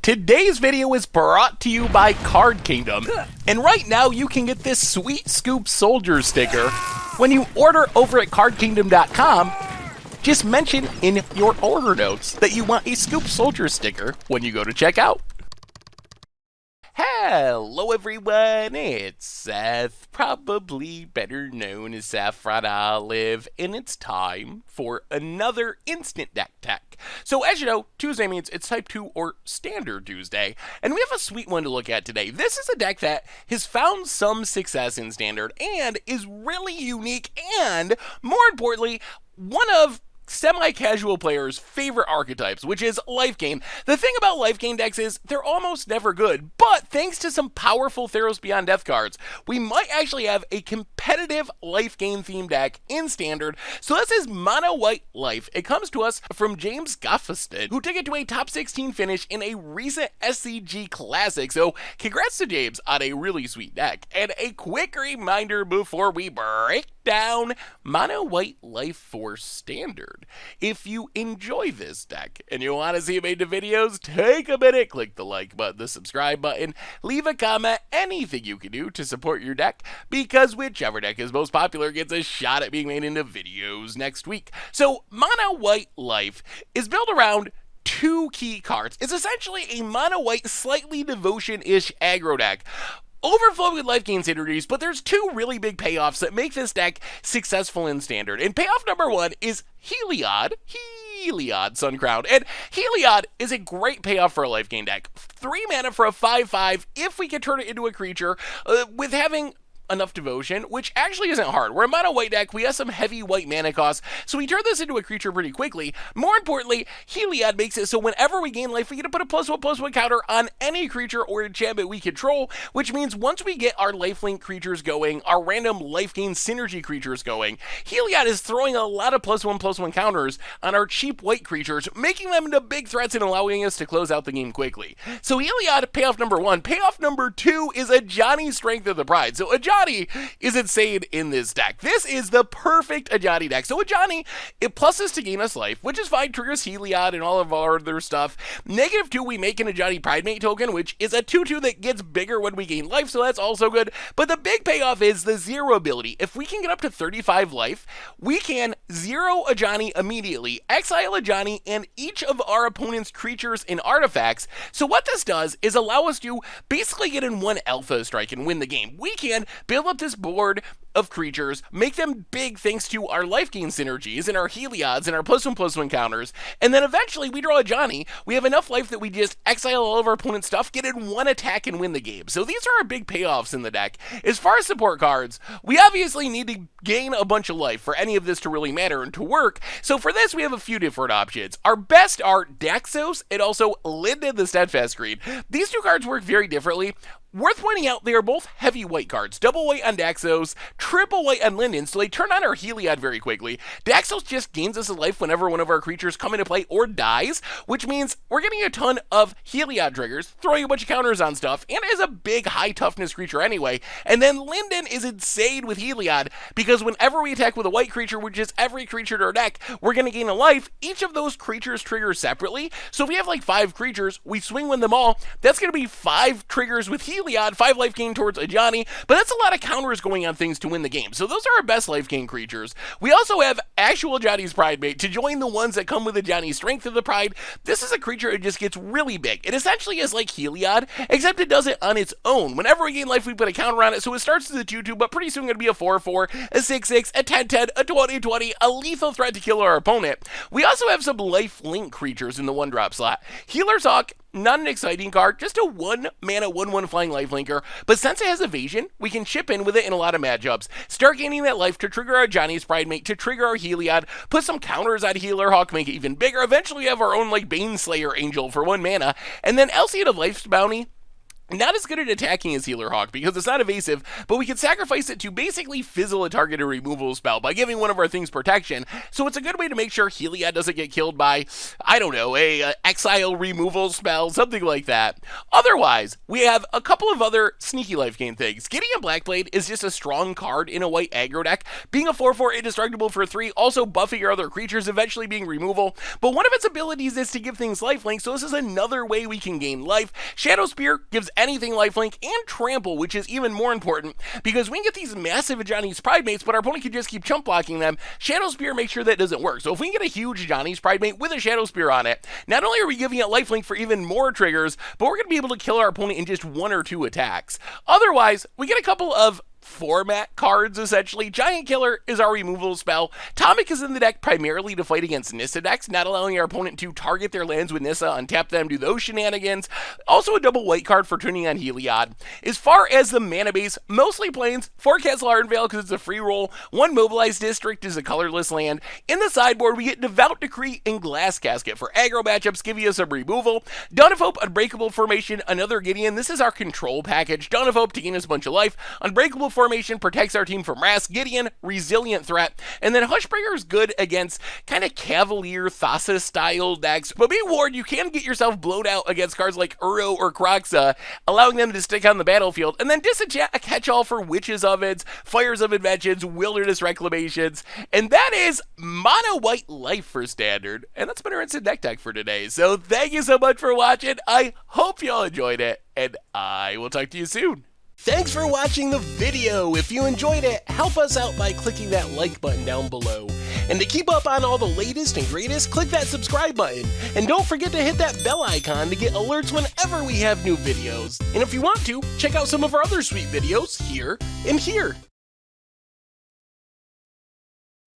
Today's video is brought to you by Card Kingdom, and right now you can get this sweet Scoop Soldier sticker when you order over at cardkingdom.com. Just mention in your order notes that you want a Scoop Soldier sticker when you go to checkout. Hello everyone, it's Seth, probably better known as Saffron Olive, and it's time for another Instant Deck Tech. So as you know, Tuesday means it's Type 2 or Standard Tuesday, and we have a sweet one to look at today. This is a deck that has found some success in Standard and is really unique and, more importantly, one of semi-casual players' favorite archetypes, which is Lifegain. The thing about Lifegain decks is they're almost never good, but thanks to some powerful Theros Beyond Death cards, we might actually have a competitive Lifegain themed deck in Standard. So this is Mono White Life. It comes to us from James Goffeston, who took it to a top 16 finish in a recent SCG Classic. So congrats to James on a really sweet deck. And a quick reminder before we break down Mono White Life for Standard. If you enjoy this deck and you want to see made to videos, take a minute, click the like button, the subscribe button, leave a comment, anything you can do to support your deck, because whichever deck is most popular gets a shot at being made into videos next week. So Mono White Life is built around two key cards. It's essentially a mono white, slightly devotion-ish aggro deck, overflowing with Lifegain synergies, but there's two really big payoffs that make this deck successful in Standard. And payoff number one is Heliod Suncrown. And Heliod is a great payoff for a Lifegain deck. 3 mana for a 5/5 if we can turn it into a creature with having enough devotion, which actually isn't hard. We're a mono white deck, we have some heavy white mana costs, so we turn this into a creature pretty quickly. More importantly, Heliod makes it so whenever we gain life, we get to put a +1/+1 counter on any creature or enchantment we control, which means once we get our lifelink creatures going, our random Lifegain synergy creatures going, Heliod is throwing a lot of +1/+1 counters on our cheap white creatures, making them into big threats and allowing us to close out the game quickly. So Heliod, payoff number one. Payoff number two is Ajani Strength of the Pride. So Ajani is insane in this deck. This is the perfect Ajani deck. So Ajani, it pluses to gain us life, which is fine, triggers Heliod and all of our other stuff. -2, we make an Ajani Pridemate token, which is a 2/2 that gets bigger when we gain life, so that's also good. But the big payoff is the zero ability. If we can get up to 35 life, we can zero Ajani immediately, exile Ajani and each of our opponent's creatures and artifacts. So what this does is allow us to basically get in one alpha strike and win the game. We can build up this board of creatures, make them big thanks to our Lifegain synergies and our Heliods and our +1/+1 counters, and then eventually we draw a Johnny. We have enough life that we just exile all of our opponent's stuff, get in one attack, and win the game. So these are our big payoffs in the deck. As far as support cards, we obviously need to gain a bunch of life for any of this to really matter and to work. So for this, we have a few different options. Our best are Daxos and also Linden the Steadfast Green. These two cards work very differently. Worth pointing out, they are both heavy white cards. Double white on Daxos, triple white on Linden, so they turn on our Heliod very quickly. Daxos just gains us a life whenever one of our creatures come into play or dies, which means we're getting a ton of Heliod triggers, throwing a bunch of counters on stuff, and is a big high toughness creature anyway. And then Linden is insane with Heliod, because whenever we attack with a white creature, which is every creature in our deck, we're going to gain a life. Each of those creatures triggers separately, so if we have like 5 creatures, we swing with them all, that's going to be 5 triggers with Heliod, 5 life gain towards Ajani, but that's a lot of counters going on things to win the game. So those are our best life gain creatures. We also have actual Ajani's Pridemate to join the ones that come with Ajani's Strength of the Pride. This is a creature that just gets really big. It essentially is like Heliod, except it does it on its own. Whenever we gain life, we put a counter on it, so it starts as a 2/2, but pretty soon going to be a 4/4, a 6/6, a 10/10, a 20/20, a lethal threat to kill our opponent. We also have some life link creatures in the 1-drop slot. Healer's Hawk, not an exciting card, just a 1 mana 1/1 flying lifelinker, but since it has evasion, we can chip in with it in a lot of matchups. Start gaining that life to trigger our Johnny's Pridemate, to trigger our Heliod, put some counters on Healer Hawk, make it even bigger. Eventually we have our own like Baneslayer Angel for 1 mana, and then Elsiad of Life's Bounty not as good at attacking as Healer Hawk because it's not evasive, but we can sacrifice it to basically fizzle a targeted removal spell by giving one of our things protection. So it's a good way to make sure Heliod doesn't get killed by, I don't know, a exile removal spell, something like that. Otherwise, we have a couple of other sneaky life gain things. Gideon Blackblade is just a strong card in a white aggro deck, being a 4/4 indestructible for 3, also buffing your other creatures, eventually being removal. But one of its abilities is to give things lifelink, so this is another way we can gain life. Shadow Spear gives anything lifelink, and trample, which is even more important because we can get these massive Johnny's Pride Mates, but our opponent can just keep chump blocking them. Shadow Spear makes sure that doesn't work. So if we can get a huge Johnny's Pride Mate with a Shadow Spear on it, not only are we giving it lifelink for even more triggers, but we're going to be able to kill our opponent in just 1 or 2 attacks. Otherwise, we get a couple of format cards, essentially. Giant Killer is our removal spell. Tomic is in the deck primarily to fight against Nissa decks, not allowing our opponent to target their lands with Nissa, untap them, do those shenanigans. Also a double white card for turning on Heliod. As far as the mana base, mostly plains, 4 Castle Ardenvale because it's a free roll, 1 Mobilized District is a colorless land. In the sideboard, we get Devout Decree and Glass Casket for aggro matchups, giving us some removal. Dawn of Hope, Unbreakable Formation, another Gideon. This is our control package. Dawn of Hope to gain us a bunch of life. Unbreakable Formation protects our team from Rast. Gideon, resilient threat. And then Hushbringer is good against kind of Cavalier Thassa style decks. But be warned, you can get yourself blown out against cards like Uro or Kroxa, allowing them to stick on the battlefield. And then Disenchant, a catch-all for Witches Ovens, Fires of Inventions, Wilderness Reclamations. And that is Mono White Life for Standard. And that's been our Instant Deck Tech for today. So thank you so much for watching. I hope y'all enjoyed it. And I will talk to you soon. Thanks for watching the video. If you enjoyed it, help us out by clicking that like button down below. And to keep up on all the latest and greatest, click that subscribe button. And don't forget to hit that bell icon to get alerts whenever we have new videos. And if you want to, check out some of our other sweet videos here and here.